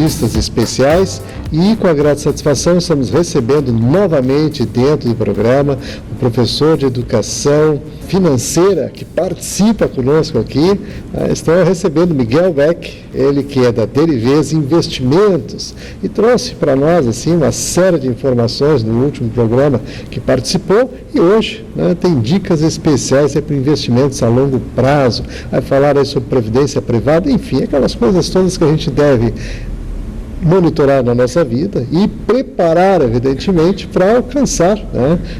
entrevistas especiais e com a grande satisfação estamos recebendo novamente dentro do programa o professor de Educação Financeira que participa conosco aqui. Estão recebendo Miguel Beck, ele que é da Derivez Investimentos e trouxe para nós assim uma série de informações no último programa que participou e hoje tem dicas especiais para investimentos a longo prazo, vai falar aí sobre previdência privada, enfim, aquelas coisas todas que a gente deve monitorar na nossa vida e preparar, evidentemente, para alcançar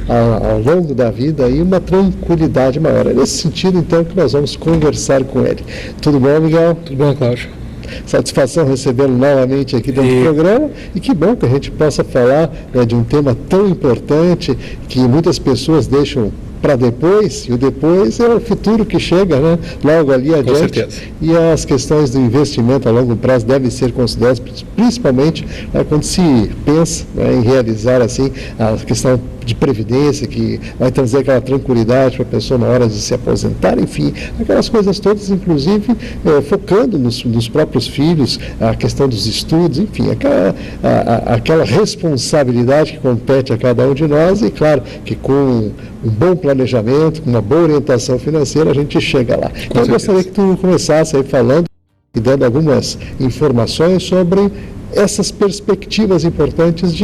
ao longo da vida aí uma tranquilidade maior. É nesse sentido, então, que nós vamos conversar com ele. Tudo bom, Miguel? Tudo bom, Cláudio. Satisfação recebê-lo novamente aqui dentro do programa e que bom que a gente possa falar de um tema tão importante que muitas pessoas deixam para depois, e o depois é o futuro que chega, logo ali adiante. Com certeza. E as questões do investimento a longo prazo devem ser consideradas, principalmente quando se pensa em realizar assim a questão de previdência, que vai trazer aquela tranquilidade para a pessoa na hora de se aposentar, enfim, aquelas coisas todas, inclusive focando nos próprios filhos, a questão dos estudos, enfim, aquela responsabilidade que compete a cada um de nós e, claro, que com um bom planejamento, com uma boa orientação financeira, a gente chega lá. Então, eu gostaria que tu começasse aí falando e dando algumas informações sobre essas perspectivas importantes de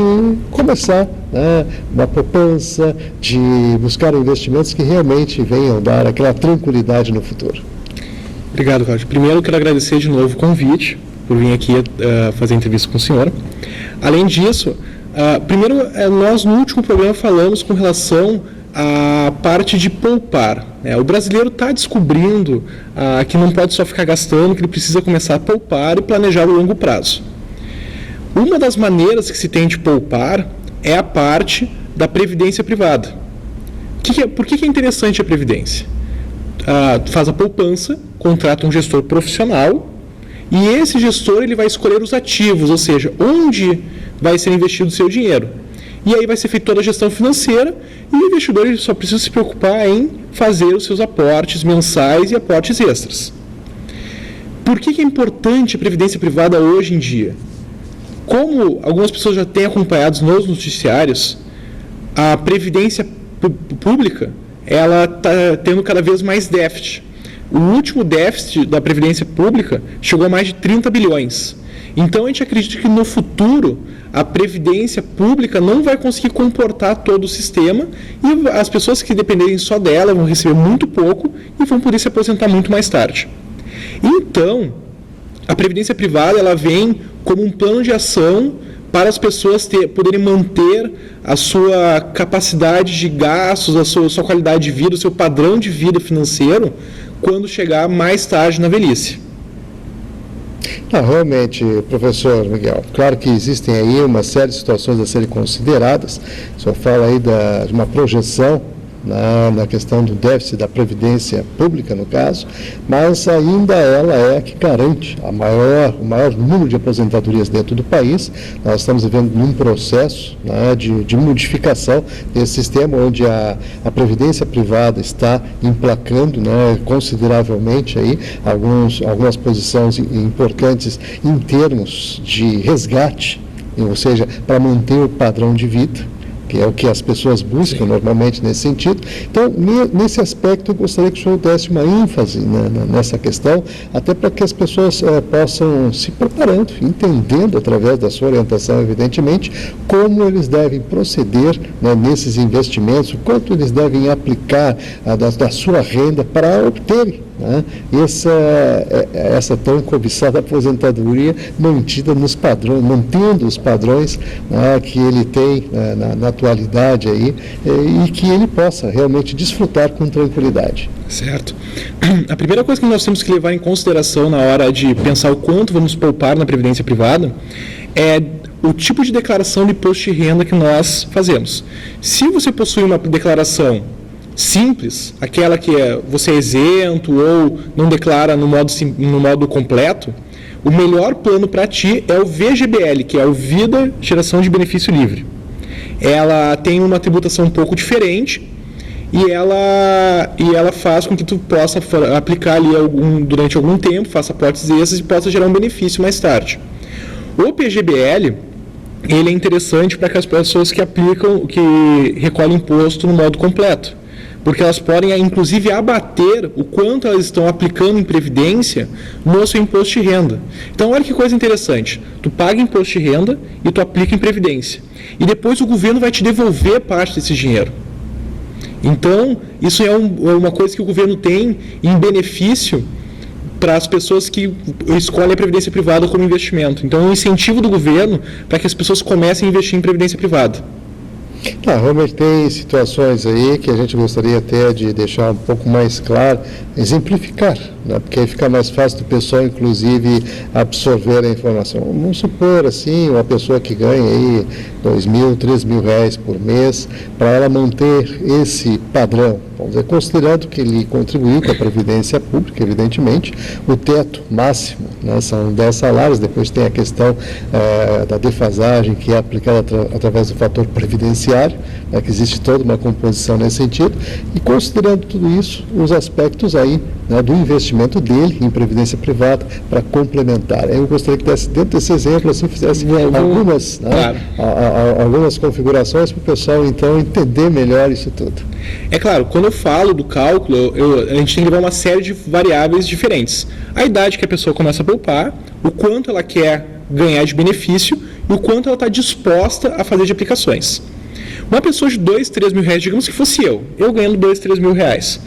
começar uma poupança, de buscar investimentos que realmente venham dar aquela tranquilidade no futuro. Obrigado, Cláudio. Primeiro, quero agradecer de novo o convite por vir aqui fazer entrevista com o senhor. Além disso, primeiro, nós no último programa falamos com relação à parte de poupar. O brasileiro está descobrindo que não pode só ficar gastando, que ele precisa começar a poupar e planejar o longo prazo. Uma das maneiras que se tem de poupar é a parte da previdência privada. Por que é interessante a previdência? Faz a poupança, contrata um gestor profissional e esse gestor ele vai escolher os ativos, ou seja, onde vai ser investido o seu dinheiro. E aí vai ser feita toda a gestão financeira e o investidor ele só precisa se preocupar em fazer os seus aportes mensais e aportes extras. Por que é importante a previdência privada hoje em dia? Como algumas pessoas já têm acompanhado nos noticiários, a previdência pública ela está tendo cada vez mais déficit. O último déficit da previdência pública chegou a mais de 30 bilhões. Então, a gente acredita que no futuro a previdência pública não vai conseguir comportar todo o sistema e as pessoas que dependerem só dela vão receber muito pouco e vão poder se aposentar muito mais tarde. Então, a previdência privada ela vem como um plano de ação para as pessoas poderem manter a sua capacidade de gastos, a sua qualidade de vida, o seu padrão de vida financeiro quando chegar mais tarde na velhice. Realmente, professor Miguel, claro que existem aí uma série de situações a serem consideradas. O senhor fala aí de uma projeção na questão do déficit da previdência pública, no caso, mas ainda ela é a que garante o maior número de aposentadorias dentro do país. Nós estamos vivendo num processo de modificação desse sistema, onde a previdência privada está emplacando consideravelmente aí algumas posições importantes em termos de resgate, ou seja, para manter o padrão de vida, que é o que as pessoas buscam normalmente nesse sentido. Então, nesse aspecto, eu gostaria que o senhor desse uma ênfase nessa questão, até para que as pessoas possam se preparando, entendendo através da sua orientação, evidentemente, como eles devem proceder nesses investimentos, o quanto eles devem aplicar da sua renda para obterem essa tão cobiçada aposentadoria mantida nos padrões, mantendo os padrões que ele tem na atualidade aí, e que ele possa realmente desfrutar com tranquilidade. Certo. A primeira coisa que nós temos que levar em consideração na hora de pensar o quanto vamos poupar na previdência privada é o tipo de declaração de imposto de renda que nós fazemos. Se você possui uma declaração simples, aquela que você é isento ou não declara no modo completo, o melhor plano para ti é o VGBL, que é o Vida Geração de Benefício Livre. Ela tem uma tributação um pouco diferente e ela faz com que tu possa aplicar ali durante algum tempo, faça aportes extras e possa gerar um benefício mais tarde. O PGBL, ele é interessante para aquelas pessoas que recolhem imposto no modo completo, porque elas podem, inclusive, abater o quanto elas estão aplicando em previdência no seu imposto de renda. Então, olha que coisa interessante. Tu paga imposto de renda e tu aplica em previdência. E depois o governo vai te devolver parte desse dinheiro. Então, isso é uma coisa que o governo tem em benefício para as pessoas que escolhem a previdência privada como investimento. Então, é um incentivo do governo para que as pessoas comecem a investir em previdência privada. Realmente tem situações aí que a gente gostaria até de deixar um pouco mais claro, exemplificar, né? Porque aí fica mais fácil do pessoal, inclusive, absorver a informação. Vamos supor, assim, uma pessoa que ganha aí R$2.000, R$3.000 por mês, para ela manter esse padrão, vamos dizer, considerando que ele contribuiu com a Previdência Pública, evidentemente, o teto máximo, né, são 10 salários, depois tem a questão da defasagem, que é aplicada através do fator previdenciário, né, que existe toda uma composição nesse sentido, e considerando tudo isso, os aspectos aí, né, do investimento dele em previdência privada para complementar. Eu gostaria que desse, dentro desse exemplo, assim, fizesse algumas, né, algumas configurações para o pessoal, então, entender melhor isso tudo. É claro, quando eu falo do cálculo, a gente tem que levar uma série de variáveis diferentes. A idade que a pessoa começa a poupar, o quanto ela quer ganhar de benefício e o quanto ela está disposta a fazer de aplicações. Uma pessoa de R$2.000, R$3.000, digamos que fosse eu ganhando R$2.000,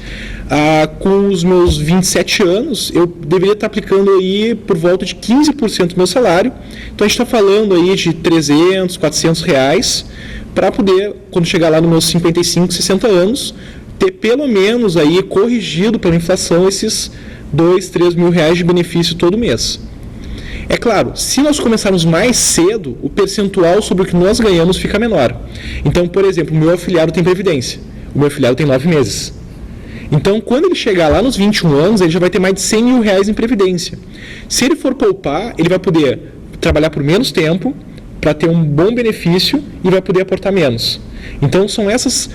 R$3.000, com os meus 27 anos, eu deveria estar aplicando aí por volta de 15% do meu salário. Então a gente está falando aí de R$300, R$400, para poder, quando chegar lá nos meus 55, 60 anos, ter pelo menos aí corrigido pela inflação esses R$2.000, R$3.000 de benefício todo mês. É claro, se nós começarmos mais cedo, o percentual sobre o que nós ganhamos fica menor. Então, por exemplo, o meu afiliado tem previdência, o meu afiliado tem 9 meses. Então, quando ele chegar lá nos 21 anos, ele já vai ter mais de R$100.000 em previdência. Se ele for poupar, ele vai poder trabalhar por menos tempo, para ter um bom benefício e vai poder aportar menos. Então, são essas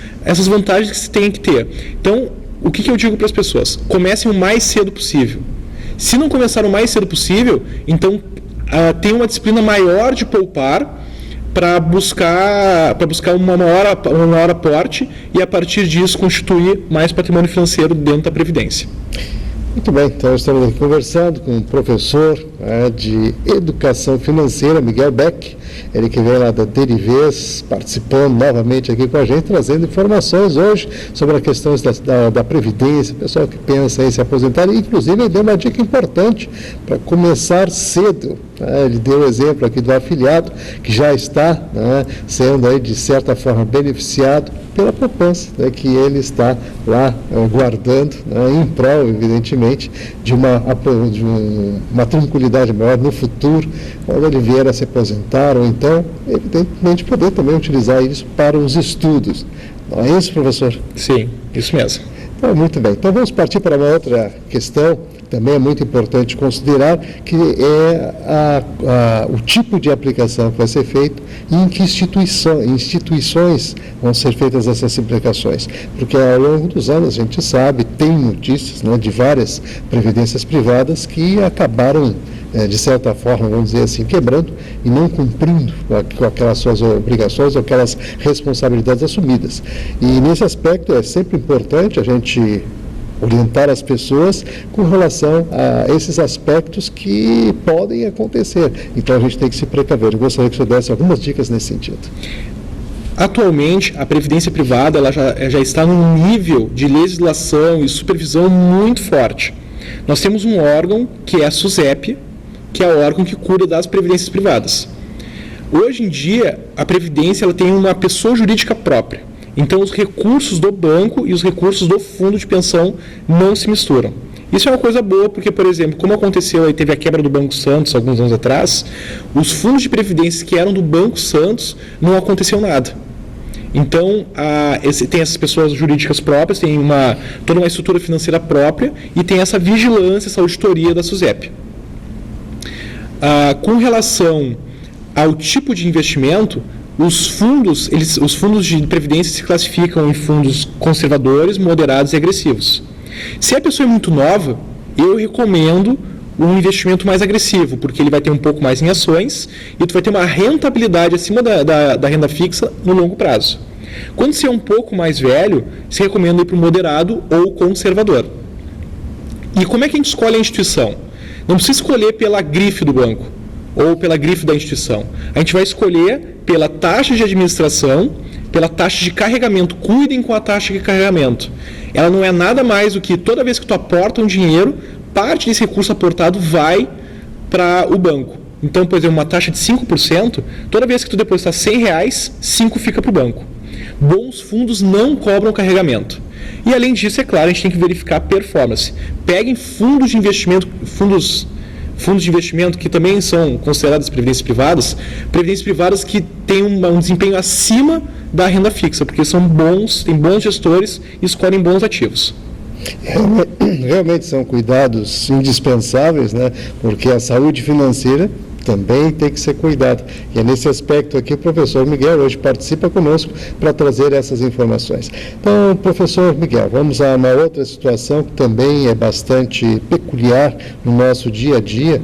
vantagens que se tem que ter. Então, o que eu digo para as pessoas? Comecem o mais cedo possível. Se não começar o mais cedo possível, então tenha uma disciplina maior de poupar para buscar um maior aporte e, a partir disso, constituir mais patrimônio financeiro dentro da Previdência. Muito bem, então estamos aqui conversando com o professor de Educação Financeira, Miguel Beck, ele que vem lá da Derivês, participando novamente aqui com a gente, trazendo informações hoje sobre as questões da Previdência, pessoal que pensa em se aposentar, e inclusive ele deu uma dica importante para começar cedo. Ele deu o exemplo aqui do afiliado, que já está, né, sendo aí, de certa forma, beneficiado pela poupança, né, que ele está lá guardando, né, em prol, evidentemente, de uma tranquilidade maior no futuro, quando ele vier a se aposentar, ou então, evidentemente, poder também utilizar isso para os estudos. Não é isso, professor? Sim, isso mesmo. Então, muito bem. Então, vamos partir para uma outra questão. Também é muito importante considerar que é o tipo de aplicação que vai ser feito e em que instituições vão ser feitas essas aplicações. Porque ao longo dos anos, a gente sabe, tem notícias, né, de várias previdências privadas que acabaram, de certa forma, vamos dizer assim, quebrando e não cumprindo com aquelas suas obrigações, ou aquelas responsabilidades assumidas. E nesse aspecto é sempre importante a gente orientar as pessoas com relação a esses aspectos que podem acontecer. Então a gente tem que se precaver. Eu gostaria que o senhor desse algumas dicas nesse sentido. Atualmente, a previdência privada ela já está num nível de legislação e supervisão muito forte. Nós temos um órgão que é a SUSEP, que é o órgão que cuida das previdências privadas. Hoje em dia, a previdência ela tem uma pessoa jurídica própria. Então, os recursos do banco e os recursos do fundo de pensão não se misturam. Isso é uma coisa boa, porque, por exemplo, como aconteceu aí, teve a quebra do Banco Santos alguns anos atrás, os fundos de previdência que eram do Banco Santos, não aconteceu nada. Então, tem essas pessoas jurídicas próprias, tem toda uma estrutura financeira própria e tem essa vigilância, essa auditoria da SUSEP. Com relação ao tipo de investimento, os fundos de previdência se classificam em fundos conservadores, moderados e agressivos. Se a pessoa é muito nova, eu recomendo um investimento mais agressivo, porque ele vai ter um pouco mais em ações e tu vai ter uma rentabilidade acima da renda fixa no longo prazo. Quando você é um pouco mais velho, se recomenda ir para o moderado ou conservador. E como é que a gente escolhe a instituição? Não precisa escolher pela grife do banco ou pela grife da instituição. A gente vai escolher pela taxa de administração, pela taxa de carregamento. Cuidem com a taxa de carregamento. Ela não é nada mais do que toda vez que tu aporta um dinheiro, parte desse recurso aportado vai para o banco. Então, por exemplo, uma taxa de 5%, toda vez que tu depositar R$100, 5 fica para o banco. Bons fundos não cobram carregamento. E além disso, é claro, a gente tem que verificar a performance. Peguem fundos de investimento que também são consideradas previdências privadas que têm um desempenho acima da renda fixa, porque são bons, têm bons gestores e escolhem bons ativos. Realmente são cuidados indispensáveis, né? Porque a saúde financeira também tem que ser cuidado. E é nesse aspecto aqui o professor Miguel hoje participa conosco para trazer essas informações. Então, professor Miguel, vamos a uma outra situação que também é bastante peculiar no nosso dia a dia,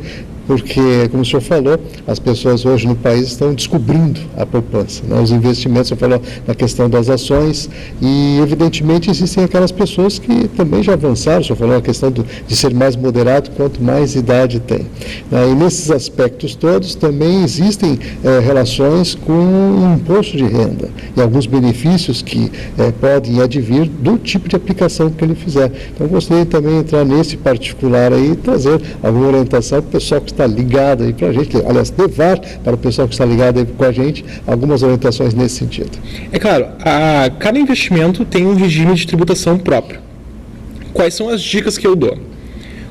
porque, como o senhor falou, as pessoas hoje no país estão descobrindo a poupança, né? Os investimentos, o senhor falou na questão das ações, e evidentemente existem aquelas pessoas que também já avançaram, o senhor falou a questão de ser mais moderado quanto mais idade tem. E nesses aspectos todos também existem relações com o imposto de renda e alguns benefícios que podem advir do tipo de aplicação que ele fizer. Então, eu gostaria também de entrar nesse particular aí e trazer alguma orientação para o pessoal que está ligado aí para a gente, aliás, levar para o pessoal que está ligado aí com a gente algumas orientações nesse sentido. É claro, cada investimento tem um regime de tributação próprio. Quais são as dicas que eu dou?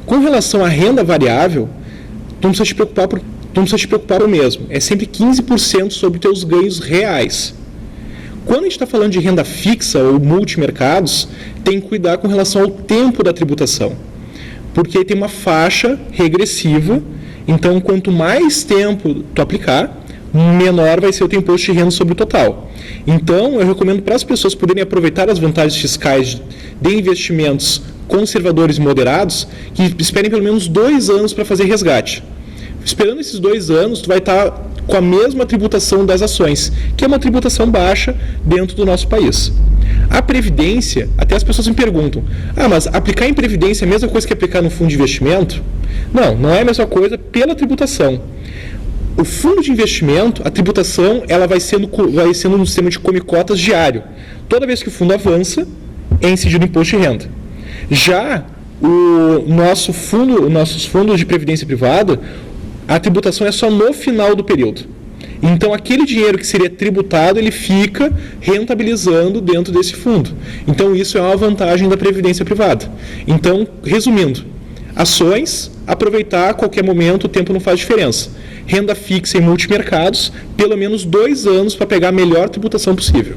Com relação à renda variável, tu não precisa te preocupar o mesmo. É sempre 15% sobre teus ganhos reais. Quando a gente está falando de renda fixa ou multimercados, tem que cuidar com relação ao tempo da tributação, porque tem uma faixa regressiva. Então, quanto mais tempo tu aplicar, menor vai ser o teu imposto de renda sobre o total. Então, eu recomendo para as pessoas poderem aproveitar as vantagens fiscais de investimentos conservadores e moderados, que esperem pelo menos 2 anos para fazer resgate. Esperando esses 2 anos, tu vai estar com a mesma tributação das ações, que é uma tributação baixa dentro do nosso país. A Previdência, até as pessoas me perguntam, mas aplicar em Previdência é a mesma coisa que aplicar no fundo de investimento? Não é a mesma coisa pela tributação. O fundo de investimento, a tributação, ela vai sendo no sistema de come-cotas diário. Toda vez que o fundo avança, é incidido o imposto de renda. Já nossos fundos de previdência privada, a tributação é só no final do período. Então, aquele dinheiro que seria tributado, ele fica rentabilizando dentro desse fundo. Então, isso é uma vantagem da previdência privada. Então, resumindo, ações, aproveitar a qualquer momento, o tempo não faz diferença. Renda fixa em multimercados, pelo menos 2 anos para pegar a melhor tributação possível.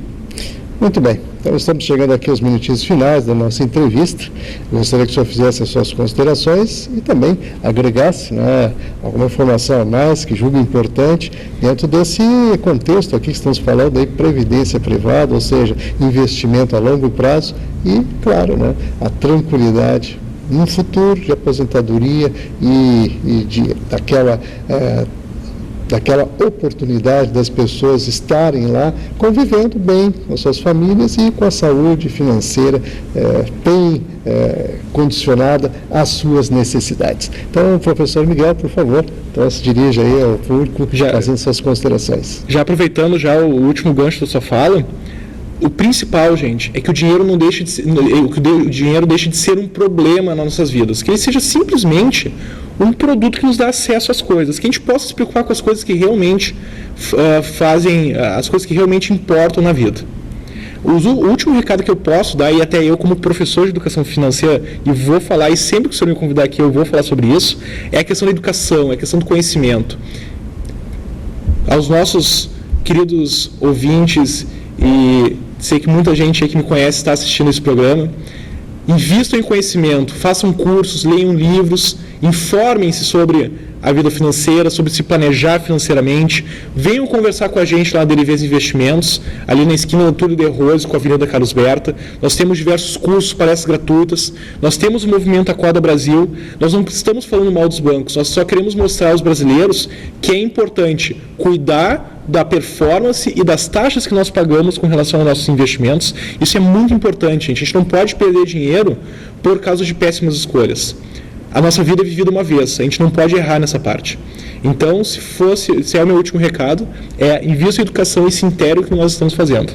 Muito bem, então estamos chegando aqui aos minutinhos finais da nossa entrevista. Eu gostaria que o senhor fizesse as suas considerações e também agregasse, né, alguma informação a mais que julgue importante dentro desse contexto aqui que estamos falando aí, previdência privada, ou seja, investimento a longo prazo e, claro, né, a tranquilidade no futuro de aposentadoria e daquela oportunidade das pessoas estarem lá convivendo bem com suas famílias e com a saúde financeira bem condicionada às suas necessidades. Então, professor Miguel, por favor, então se dirija aí ao público fazendo suas considerações. Já aproveitando o último gancho da sua fala, o principal, gente, é que o dinheiro não deixe de ser, o dinheiro deixe de ser um problema nas nossas vidas, que ele seja simplesmente um produto que nos dá acesso às coisas, que a gente possa se preocupar com as coisas que realmente as coisas que realmente importam na vida. O último recado que eu posso dar, e até eu como professor de educação financeira, e vou falar, e sempre que o senhor me convidar aqui eu vou falar sobre isso, é a questão da educação, é a questão do conhecimento. Aos nossos queridos ouvintes, e sei que muita gente aí que me conhece está assistindo esse programa, invistam em conhecimento, façam cursos, leiam livros, informem-se sobre a vida financeira, sobre se planejar financeiramente. Venham conversar com a gente lá na Derivês Investimentos, ali na esquina do Túlio de Rose com a Avenida Carlos Berta. Nós temos diversos cursos, palestras gratuitas, nós temos o movimento Acorda Brasil, nós não estamos falando mal dos bancos, nós só queremos mostrar aos brasileiros que é importante cuidar da performance e das taxas que nós pagamos com relação aos nossos investimentos. Isso é muito importante, gente. A gente não pode perder dinheiro por causa de péssimas escolhas. A nossa vida é vivida uma vez, a gente não pode errar nessa parte. Então, se é o meu último recado, invista em educação e se intere o que nós estamos fazendo.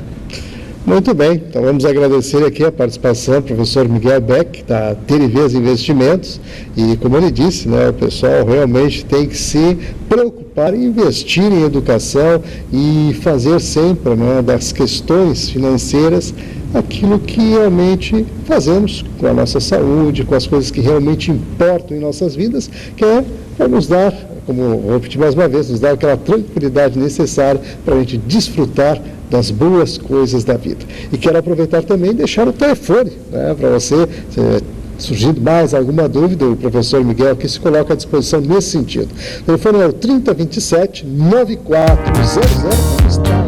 Muito bem, então vamos agradecer aqui a participação do professor Miguel Beck, da Derivês Investimentos, e como ele disse, né, o pessoal realmente tem que se preocupar em investir em educação e fazer sempre, né, das questões financeiras aquilo que realmente fazemos com a nossa saúde, com as coisas que realmente importam em nossas vidas, que é para nos dar, como vou repetir mais uma vez, nos dar aquela tranquilidade necessária para a gente desfrutar das boas coisas da vida. E quero aproveitar também e deixar o telefone, né, para você, surgindo mais alguma dúvida, o professor Miguel aqui se coloca à disposição nesse sentido. O telefone é o 3027-9400.